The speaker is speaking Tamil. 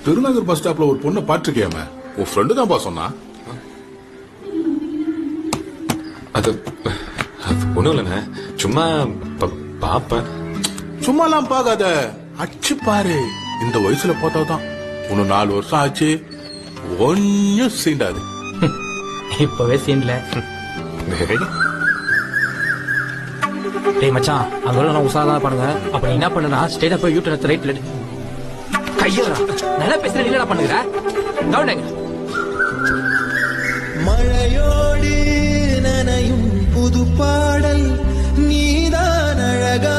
திருநகர் பஸ் ஸ்டாப்ல ஒரு பொண்ணை பாத்துருக்கியாம? உன் ஃப்ரெண்டு தான்ப்பா சொன்னா. அது ஒண்ணும் இல்லைண்ணே, சும்மா பாப்பேன். சும்மாலாம் பாக்காத, அச்சு பாரு. இந்த வயசுல பார்த்தாதான். இன்னும் 4 வருஷம் ஆச்சு, ஒன்னும் சீண்டாது. இப்பவே சீன்ல. டேய் மச்சான், அங்க உசாரா பண்ணுங்க. அப்ப நீ என்ன பண்ணுனா ஸ்ட்ரைட்டா போய் யூட்டர் ரைட்ல கையறா. நல்லா பேசுற, நீ என்ன பண்ணுகிற? கவுண்டங்க. மழையோடு நனையும் புது பாடல் நீதான் அழகா